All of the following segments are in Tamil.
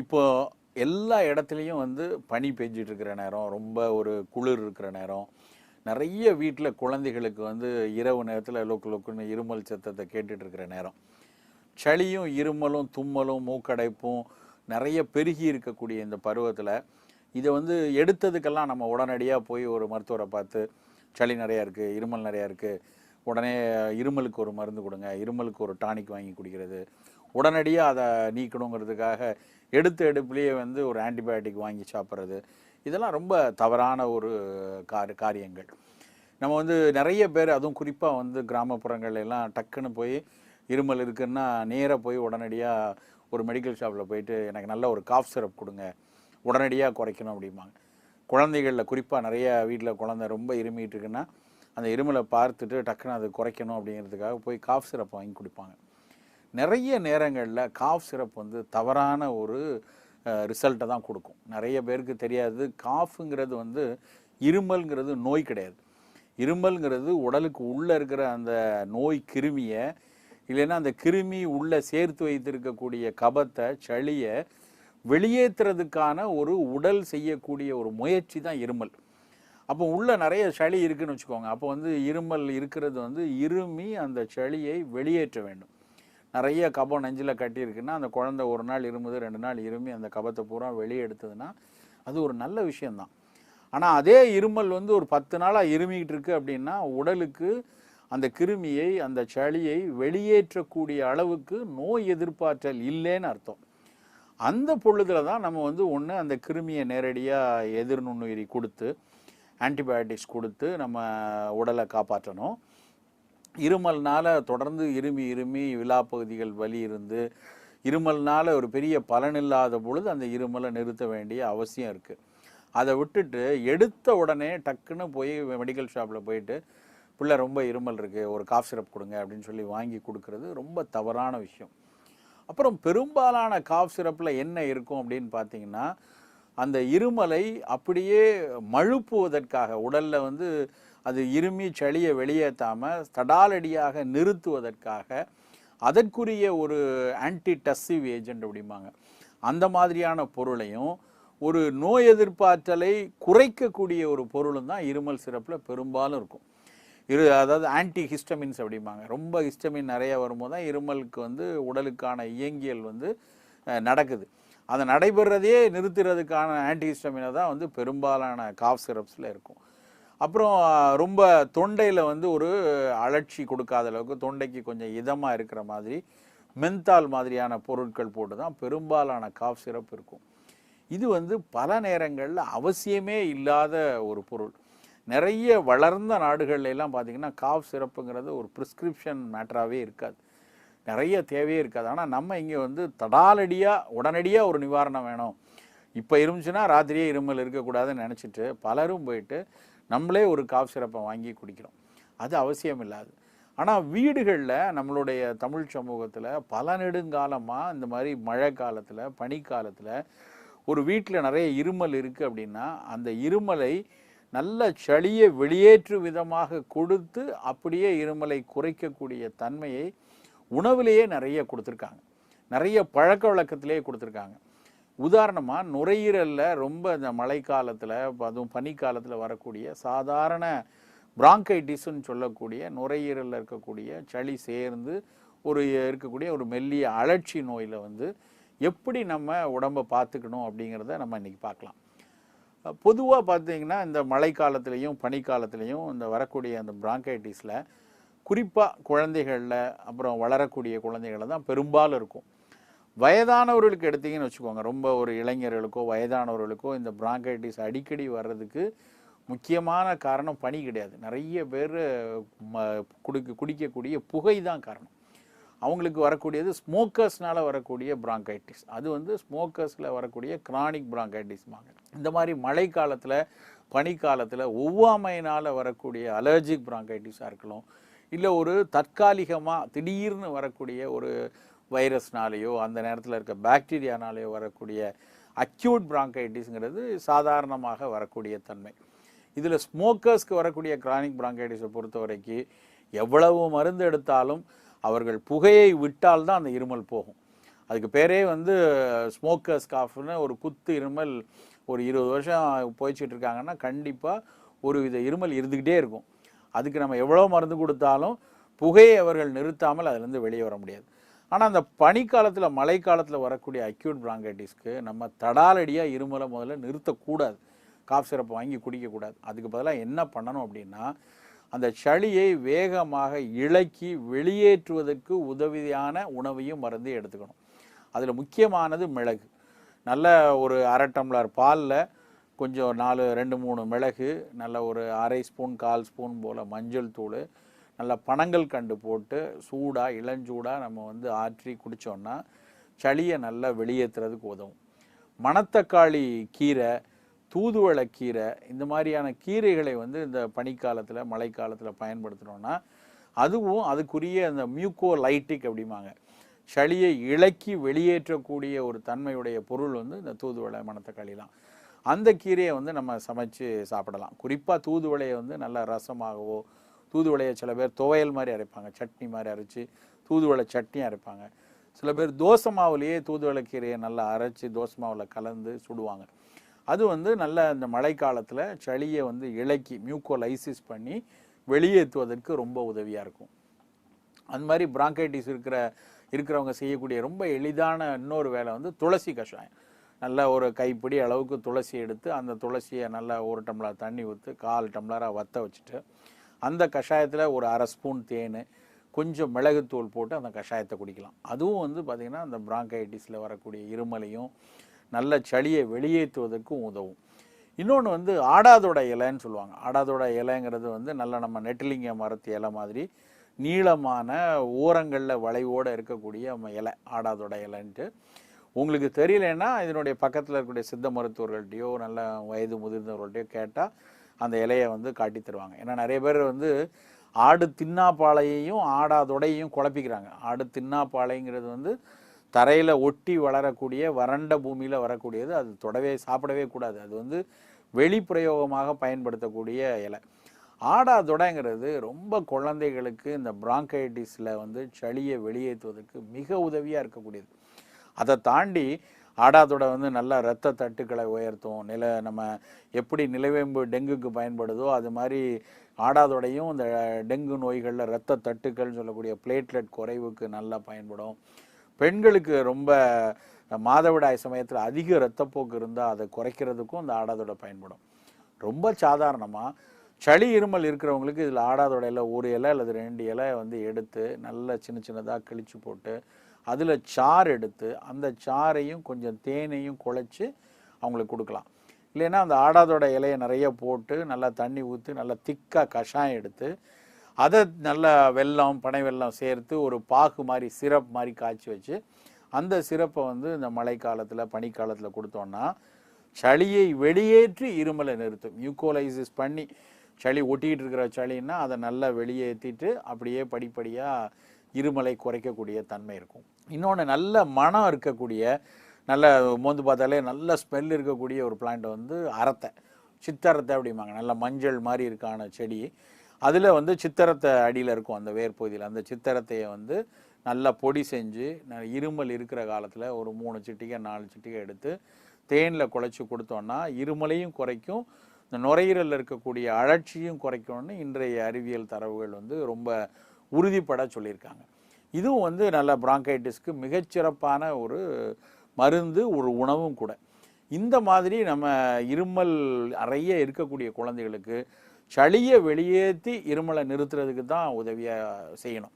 இப்போ எல்லா இடத்துலையும் வந்து பனி பெஞ்சிட்டு இருக்கிற நேரம், ரொம்ப ஒரு குளிர் இருக்கிற நேரம், நிறைய வீட்டில் குழந்தைகளுக்கு வந்து இரவு நேரத்தில் லொக்கு லொக்குன்னு இருமல் சத்தத்தை கேட்டுட்டு இருக்கிற நேரம், சளியும் இருமலும் தும்மலும் மூக்கடைப்பும் நிறைய பெருகி இருக்கக்கூடிய இந்த பருவத்தில் இதை வந்து எடுத்ததுக்கெல்லாம் நம்ம உடனடியாக போய் ஒரு மருத்துவரை பார்த்து சளி நிறையா இருக்குது, இருமல் நிறையா இருக்குது, உடனே இருமலுக்கு ஒரு மருந்து கொடுங்க, இருமலுக்கு ஒரு டானிக் வாங்கி குடிக்கிறது, உடனடியாக அதை நீக்கணுங்கிறதுக்காக எடுப்புலேயே வந்து ஒரு ஆன்டிபயோட்டிக் வாங்கி சாப்பிட்றது, இதெல்லாம் ரொம்ப தவறான ஒரு காரியங்கள். நம்ம வந்து நிறைய பேர், அதுவும் குறிப்பாக வந்து கிராமப்புறங்கள் எல்லாம் டக்குன்னு போய் இருமல் இருக்குன்னா நேராக போய் உடனடியாக ஒரு மெடிக்கல் ஷாப்பில் போயிட்டு எனக்கு நல்ல ஒரு காஃப் சிரப் கொடுங்க, உடனடியாக குறைக்கணும் அப்படிம்பாங்க. குழந்தைகளில் குறிப்பாக நிறைய வீட்டில் குழந்தை ரொம்ப இருமிட்டு இருக்குன்னா அந்த இருமலை பார்த்துட்டு டக்குன்னு அது குறைக்கணும் அப்படிங்கிறதுக்காக போய் காஃப் சிரப் வாங்கி கொடுப்பாங்க. நிறைய நேரங்களில் காஃப் சிரப் வந்து தவறான ஒரு ரிசல்ட்டை தான் கொடுக்கும். நிறைய பேருக்கு தெரியாது, காஃபுங்கிறது வந்து இருமல்ங்கிறது நோய் கிடையாது. இருமல்ங்கிறது உடலுக்கு உள்ளே இருக்கிற அந்த நோய் கிருமியை, இல்லைன்னா அந்த கிருமி உள்ளே சேர்த்து வைத்திருக்கக்கூடிய கபத்தை, சளியை வெளியேற்றுறதுக்கான ஒரு உடல் செய்யக்கூடிய ஒரு முயற்சி தான் இருமல். அப்போ உள்ளே நிறைய சளி இருக்குதுன்னு வச்சுக்கோங்க, அப்போ வந்து இருமல் இருக்கிறது வந்து இருமி அந்த சளியை வெளியேற்ற வேண்டும். நிறைய கபம் நெஞ்சில் கட்டியிருக்குன்னா அந்த குழந்தை ஒரு நாள் இருமுது, 2 நாள் இருமி அந்த கபத்தை பூரா வெளியே எடுத்ததுன்னா அது ஒரு நல்ல விஷயந்தான். ஆனால் அதே இருமல் வந்து ஒரு 10 நாளாக இருமிக்கிட்டு இருக்கு அப்படின்னா உடலுக்கு அந்த கிருமியை, அந்த சளியை வெளியேற்றக்கூடிய அளவுக்கு நோய் எதிர்ப்பாற்றல் இல்லைன்னு அர்த்தம். அந்த பொழுதில் தான் நம்ம வந்து ஒன்று அந்த கிருமியை நேரடியாக எதிர்நுண்ணுயிரி கொடுத்து ஆன்டிபயோட்டிக்ஸ் கொடுத்து நம்ம உடலை காப்பாற்றணும். இருமல்னால் தொடர்ந்து இருமி விழாப்பகுதிகள் வலி இருந்து இருமல்னால் ஒரு பெரிய பலனில்லாத பொழுது அந்த இருமலை நிறுத்த வேண்டிய அவசியம் இருக்குது. அதை விட்டுட்டு எடுத்த உடனே டக்குன்னு போய் மெடிக்கல் ஷாப்பில் போயிட்டு பிள்ளை ரொம்ப இருமல் இருக்குது, ஒரு காஃப் சிரப் கொடுங்க அப்படின்னு சொல்லி வாங்கி கொடுக்கறது ரொம்ப தவறான விஷயம். அப்புறம் பெரும்பாலான காஃப் சிரப்பில் என்ன இருக்கும் அப்படின்னு பார்த்தீங்கன்னா, அந்த இருமலை அப்படியே மழுப்புவதற்காக, உடலில் வந்து அது இருமி சளியை வெளியேற்றாமல் தடாலடியாக நிறுத்துவதற்காக அதற்குரிய ஒரு ஆன்டிடஸ்ஸிவ் ஏஜென்ட் அப்படிம்பாங்க, அந்த மாதிரியான பொருளையும் ஒரு நோய் எதிர்ப்பாற்றலை குறைக்கக்கூடிய ஒரு பொருளும் தான் இருமல் சிரப்பில் பெரும்பாலும் இருக்கும். அதாவது ஆன்டி ஹிஸ்டமின்ஸ் அப்படிம்பாங்க. ரொம்ப ஹிஸ்டமின் நிறைய வரும்போது தான் இருமலுக்கு வந்து உடலுக்கான இயங்கியல் வந்து நடக்குது. அதை நடைபெறதையே நிறுத்துறதுக்கான ஆன்டி ஹிஸ்டமினை தான் வந்து பெரும்பாலான காஃப் சிரப்ஸில் இருக்கும். அப்புறம் ரொம்ப தொண்டையில் வந்து ஒரு அழற்சி கொடுக்காத அளவுக்கு தொண்டைக்கு கொஞ்சம் இதமாக இருக்கிற மாதிரி மென்தால் மாதிரியான பொருட்கள் போட்டு தான் பெரும்பாலான காஃப் சிரப் இருக்கும். இது வந்து பல நேரங்களில் அவசியமே இல்லாத ஒரு பொருள். நிறைய வளர்ந்த நாடுகள்ல எல்லாம் பார்த்தீங்கன்னா காஃப் சிரப்புங்கிறது ஒரு ப்ரிஸ்கிரிப்ஷன் மேட்டராகவே இருக்காது, நிறைய தேவையே இருக்காது. ஆனால் நம்ம இங்கே வந்து தடாலடியாக உடனடியாக ஒரு நிவாரணம் வேணும், இப்போ இருந்துச்சுன்னா ராத்திரியே இருமல் இருக்கக்கூடாதுன்னு நினச்சிட்டு பலரும் போயிட்டு நம்மளே ஒரு காஃப் சிரப்பை வாங்கி குடிக்கிறோம். அது அவசியம் இல்லாது. ஆனால் வீடுகளில் நம்மளுடைய தமிழ் சமூகத்தில் பல நெடுங்காலமாக இந்த மாதிரி மழை காலத்தில், பனிக்காலத்தில் ஒரு வீட்டில் நிறைய இருமல் இருக்குது அப்படின்னா அந்த இருமலை நல்ல சளியை வெளியேற்று விதமாக கொடுத்து அப்படியே இருமலை குறைக்கக்கூடிய தன்மையை உணவிலேயே நிறைய கொடுத்துருக்காங்க, நிறைய பழக்க வழக்கத்திலேயே கொடுத்துருக்காங்க. உதாரணமாக நுரையீரலில் ரொம்ப இந்த மழை காலத்தில், அதுவும் பனிக்காலத்தில் வரக்கூடிய சாதாரண பிராங்கைட்டிஸ்ன்னு சொல்லக்கூடிய நுரையீரலில் இருக்கக்கூடிய சளி சேர்ந்து இருக்கக்கூடிய ஒரு மெல்லிய அழற்சி நோயில் வந்து எப்படி நம்ம உடம்பை பார்த்துக்கணும் அப்படிங்கிறத நம்ம இன்றைக்கி பார்க்கலாம். பொதுவாக பார்த்தீங்கன்னா இந்த மழை காலத்துலேயும் பனிக்காலத்துலேயும் இந்த வரக்கூடிய அந்த பிராங்கைட்டிஸில் குறிப்பாக குழந்தைகளில், அப்புறம் வளரக்கூடிய குழந்தைகளில் தான் பெரும்பாலும் இருக்கும். வயதானவர்களுக்கு எடுத்தீங்கன்னு வச்சுக்கோங்க, ரொம்ப ஒரு இளைஞர்களுக்கோ வயதானவர்களுக்கோ இந்த பிராங்கைட்டிஸ் அடிக்கடி வர்றதுக்கு முக்கியமான காரணம் பனி கிடையாது. நிறைய பேர் குடிக்கக்கூடிய புகை தான் காரணம். அவங்களுக்கு வரக்கூடியது ஸ்மோக்கர்ஸ்னால் வரக்கூடிய பிராங்கைட்டிஸ். அது வந்து ஸ்மோக்கர்ஸில் வரக்கூடிய கிரானிக் பிராங்கைட்டிஸ்மாங்க. இந்த மாதிரி மழை காலத்தில், பனிக்காலத்தில் ஒவ்வாமையினால் வரக்கூடிய அலர்ஜிக் பிராங்கைட்டிஸாக இருக்கலாம், இல்லை ஒரு தற்காலிகமாக திடீர்னு வரக்கூடிய ஒரு வைரஸ்னாலேயோ அந்த நேரத்தில் இருக்க பாக்டீரியானாலேயோ வரக்கூடிய அக்யூட் பிராங்கைட்டிஸ்ங்கிறது சாதாரணமாக வரக்கூடிய தன்மை. இதில் ஸ்மோக்கர்ஸ்க்கு வரக்கூடிய கிரானிக் பிராங்கைட்டிஸை பொறுத்த வரைக்கும் எவ்வளவு மருந்து எடுத்தாலும் அவர்கள் புகையை விட்டால் தான் அந்த இருமல் போகும். அதுக்கு பேரே வந்து ஸ்மோக்கர்ஸ் காஃப்னு. ஒரு குத்து இருமல் ஒரு 20 வருஷம் போய்ச்சிட்டு இருக்காங்கன்னா கண்டிப்பாக ஒரு வித இருமல் இருந்துக்கிட்டே இருக்கும். அதுக்கு நம்ம எவ்வளோ மருந்து கொடுத்தாலும் புகையை அவர்கள் நிறுத்தாமல் அதுலேருந்து வெளியே வர முடியாது. ஆனால் அந்த பனிக்காலத்தில் மழைக்காலத்தில் வரக்கூடிய அக்யூட் பிராங்கைட்டிஸ்க்கு நம்ம தடாலடியாக இருமலை முதல்ல நிறுத்தக்கூடாது. காஃப் சிரப்பை வாங்கி குடிக்கக்கூடாது. அதுக்கு பதிலாக என்ன பண்ணணும் அப்படின்னா, அந்த சளியை வேகமாக இளக்கி வெளியேற்றுவதற்கு உதவியான உணவையும் மருந்து எடுத்துக்கணும். அதில் முக்கியமானது மிளகு. நல்ல ஒரு 1/2 டம்ளர் பாலில் கொஞ்சம் 2-3 மிளகு, நல்ல ஒரு 1/2 ஸ்பூன் 1/4 ஸ்பூன் போல் மஞ்சள் தூள், நல்ல பனங்கள் கண்டு போட்டு சூடாக இளஞ்சூடாக நம்ம வந்து ஆற்றி குடித்தோன்னா சளியை நல்லா வெளியேற்றுறதுக்கு உதவும். மணத்தக்காளி கீரை, தூதுவளை கீரை, இந்த மாதிரியான கீரைகளை வந்து இந்த பனிக்காலத்தில் மழைக்காலத்தில் பயன்படுத்தினோன்னா அதுவும் அதுக்குரிய அந்த மியூக்கோலைட்டிக் அப்படிம்பாங்க, சளியை இளக்கி வெளியேற்றக்கூடிய ஒரு தன்மையுடைய பொருள் வந்து இந்த தூதுவளை மணத்தக்காளிலாம். அந்த கீரையை வந்து நம்ம சமைச்சு சாப்பிடலாம். குறிப்பாக தூதுவளையை வந்து நல்லா ரசமாகவோ, தூதுவளையை சில பேர் துவையல் மாதிரி அரைப்பாங்க, சட்னி மாதிரி அரைச்சி தூதுவளை சட்னி அரைப்பாங்க. சில பேர் தோசை மாவுலேயே தூதுவளை கீரையை நல்லா அரைச்சி தோசை மாவில் கலந்து சுடுவாங்க. அது வந்து நல்ல இந்த மழைக்காலத்தில் சளியை வந்து இளக்கி மியூக்கோலைசிஸ் பண்ணி வெளியேற்றுவதற்கு ரொம்ப உதவியாக இருக்கும். அந்த மாதிரி பிராங்கைட்டிஸ் இருக்கிறவங்க செய்யக்கூடிய ரொம்ப எளிதான இன்னொரு வேலை வந்து துளசி கஷாயம். நல்ல ஒரு கைப்பிடி அளவுக்கு துளசி எடுத்து அந்த துளசியை நல்லா 1 டம்ளர் தண்ணி ஊற்றி 1/4 டம்ளராக வற்ற வச்சுட்டு அந்த கஷாயத்தில் ஒரு 1/2 ஸ்பூன் தேன், கொஞ்சம் மிளகுத்தூள் போட்டு அந்த கஷாயத்தை குடிக்கலாம். அதுவும் வந்து பார்த்திங்கன்னா அந்த பிராங்கைட்டிஸில் வரக்கூடிய இருமலையும் நல்ல சளியை வெளியேற்றுவதற்கும் உதவும். இன்னொன்று வந்து ஆடாதோட இலைன்னு சொல்லுவாங்க. ஆடாதோட இலைங்கிறது வந்து நல்ல நம்ம நெட்டிலிங்க மரத்து இலை மாதிரி நீளமான ஓரங்களில் வளைவோடு இருக்கக்கூடிய இலை ஆடாதோட இலைன்ட்டு. உங்களுக்கு தெரியலன்னா இதனுடைய பக்கத்தில் இருக்கக்கூடிய சித்த மருத்துவர்கள்ட்டையோ நல்ல வயது முதிர்ந்தவர்கள்ட்டையோ கேட்டால் அந்த இலையை வந்து காட்டி தருவாங்க. ஏன்னா நிறைய பேர் வந்து ஆடு தின்னாப்பாலையையும் ஆடாதொடையையும் குழப்பிக்கிறாங்க. ஆடு தின்னாப்பாலைங்கிறது வந்து தரையில் ஒட்டி வளரக்கூடிய வறண்ட பூமியில் வரக்கூடியது. அது சாப்பிடவே கூடாது. அது வந்து வெளிப்பிரயோகமாக பயன்படுத்தக்கூடிய இலை. ஆடாதொடைங்கிறது ரொம்ப குழந்தைகளுக்கு இந்த பிராங்கைட்டிஸில் வந்து சளியை வெளியேற்றுவதற்கு மிக உதவியாக இருக்கக்கூடியது. அதை தாண்டி ஆடாதொடை வந்து நல்லா இரத்த தட்டுக்களை உயர்த்தும். நம்ம எப்படி நிலவேம்பு டெங்குக்கு பயன்படுதோ அது மாதிரி ஆடாதொடையும் இந்த டெங்கு நோய்களில் இரத்த தட்டுக்கள்னு சொல்லக்கூடிய பிளேட்லெட் குறைவுக்கு நல்லா பயன்படும். பெண்களுக்கு ரொம்ப மாதவிடாய் சமயத்தில் அதிக இரத்தப்போக்கு இருந்தால் அதை குறைக்கிறதுக்கும் இந்த ஆடாதொடை பயன்படும். ரொம்ப சாதாரணமாக சளி இருமல் இருக்கிறவங்களுக்கு இதில் ஆடாதொடையில் 1 இலை அல்லது 2 இலை வந்து எடுத்து நல்லா சின்ன சின்னதாக கிழிச்சு போட்டு அதில் சாறு எடுத்து அந்த சாறையும் கொஞ்சம் தேனையும் குழைச்சி அவங்களுக்கு கொடுக்கலாம். இல்லைன்னா அந்த ஆடாதோட இலையை நிறைய போட்டு நல்லா தண்ணி ஊற்றி நல்லா திக்காக கஷாயம் எடுத்து அதை நல்லா வெல்லம் பனை வெல்லம் சேர்த்து ஒரு பாகு மாதிரி சிரப் மாதிரி காய்ச்சி வச்சு அந்த சிரப்பை வந்து இந்த மழைக்காலத்தில் பனிக்காலத்தில் கொடுத்தோன்னா சளியை வெளியேற்றி இருமலை நிறுத்தும். மியூக்கோலைசிஸ் பண்ணி சளி ஒட்டிக்கிட்டு இருக்கிற சளின்னா அதை நல்லா வெளியேற்றிட்டு அப்படியே படிப்படியாக இருமலை குறைக்கக்கூடிய தன்மை இருக்கும். இன்னொன்று நல்ல மனம் இருக்கக்கூடிய நல்ல மோந்து பார்த்தாலே நல்ல ஸ்மெல் இருக்கக்கூடிய ஒரு பிளான்ட் வந்து அரத்தை, சித்தரத்தை அப்படிம்பாங்க. நல்ல மஞ்சள் மாதிரி இருக்கான செடி. அதில் வந்து சித்தரத்தை அடியில் இருக்கும் அந்த வேர்பகுதியில். அந்த சித்தரத்தையை வந்து நல்லா பொடி செஞ்சு இருமல் இருக்கிற காலத்தில் ஒரு 3 சிட்டிகை 4 சிட்டிகை எடுத்து தேனில் குழைச்சி கொடுத்தோன்னா இருமலையும் குறைக்கும், இந்த நுரையீரலில் இருக்கக்கூடிய அழற்சியும் குறைக்கணும்னு இன்றைய அறிவியல் தரவுகள் வந்து ரொம்ப உறுதிப்பட சொல்லியிருக்காங்க. இதுவும் வந்து நல்ல பிராங்கைட்டிஸ்க்கு மிகச்சிறப்பான ஒரு மருந்து, ஒரு உணவும் கூட. இந்த மாதிரி நம்ம இருமல் நிறைய இருக்கக்கூடிய குழந்தைகளுக்கு சளியை வெளியேற்றி இருமலை நிறுத்துறதுக்கு தான் உதவியாக செய்யணும்.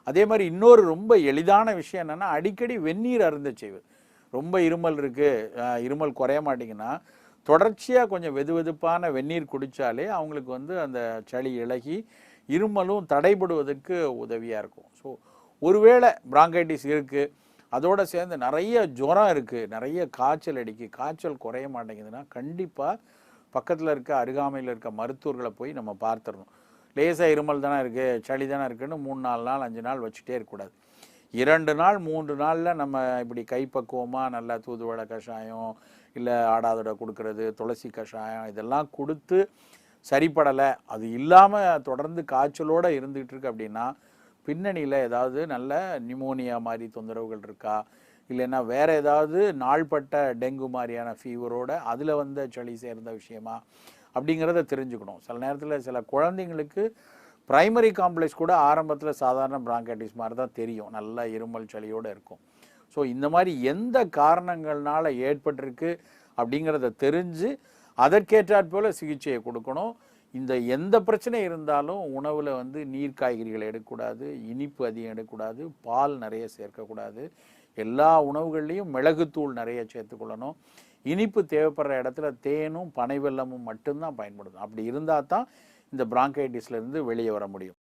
அதே மாதிரி இன்னொரு ரொம்ப எளிதான விஷயம் என்னென்னா அடிக்கடி வெந்நீர் அருந்த செய்வது. ரொம்ப இருமல் இருக்குது, இருமல் குறைய மாட்டிங்கன்னா தொடர்ச்சியாக கொஞ்சம் வெதுவெதுப்பான வெந்நீர் குடித்தாலே அவங்களுக்கு வந்து அந்த சளி இளகி இருமலும் தடைபடுவதற்கு உதவியாக இருக்கும். ஸோ ஒருவேளை பிராங்கைட்டிஸ் இருக்குது, அதோடு சேர்ந்து நிறைய ஜுரம் இருக்குது, நிறைய காய்ச்சல் அடிக்குது, காய்ச்சல் குறைய மாட்டேங்குதுன்னா கண்டிப்பாக பக்கத்தில் இருக்க அருகாமையில் இருக்க மருத்துவர்களை போய் நம்ம பார்த்துடணும். லேசாக இருமல் தானே இருக்குது, சளி தானே இருக்குதுன்னு 3-4 நாள் 5 நாள் வச்சுட்டே இருக்கக்கூடாது. 2 நாள் 3 நாளில் நம்ம இப்படி கைப்பக்குவமாக நல்லா தூதுவளை கஷாயம் இல்லை ஆடாதொடை கொடுக்கறது, துளசி கஷாயம் இதெல்லாம் கொடுத்து சரிப்படலை, அது இல்லாமல் தொடர்ந்து காய்ச்சலோடு இருந்துகிட்டு இருக்கு அப்படின்னா பின்னணியில் ஏதாவது நல்ல நிமோனியா மாதிரி தொந்தரவுகள் இருக்கா, இல்லைன்னா வேறு ஏதாவது நாள்பட்ட டெங்கு மாதிரியான ஃபீவரோட அதில் வந்த சளி சேர்ந்த விஷயமா அப்படிங்கிறத தெரிஞ்சுக்கணும். சில நேரத்தில் சில குழந்தைங்களுக்கு ப்ரைமரி காம்ப்ளெக்ஸ் கூட ஆரம்பத்தில் சாதாரண பிராங்கைட்டிஸ் மாதிரி தான் தெரியும், நல்லா இருமல் சளியோடு இருக்கும். ஸோ இந்த மாதிரி எந்த காரணங்கள்னால ஏற்பட்டிருக்கு அப்படிங்கிறத தெரிஞ்சு அதற்கேற்றாற் போல் சிகிச்சையை கொடுக்கணும். இந்த எந்த பிரச்சனை இருந்தாலும் உணவில் வந்து நீர் காய்கறிகள் எடுக்கக்கூடாது, இனிப்பு அதிகம் எடுக்கக்கூடாது, பால் நிறைய சேர்க்கக்கூடாது, எல்லா உணவுகள்லேயும் மிளகுத்தூள் நிறைய சேர்த்துக்கொள்ளணும். இனிப்பு தேவைப்படுற இடத்துல தேனும் பனை வெல்லமும் மட்டும்தான் பயன்படுத்தும். அப்படி இருந்தால் தான் இந்த பிராங்கைட்டிஸ்லேருந்து வெளியே வர முடியும்.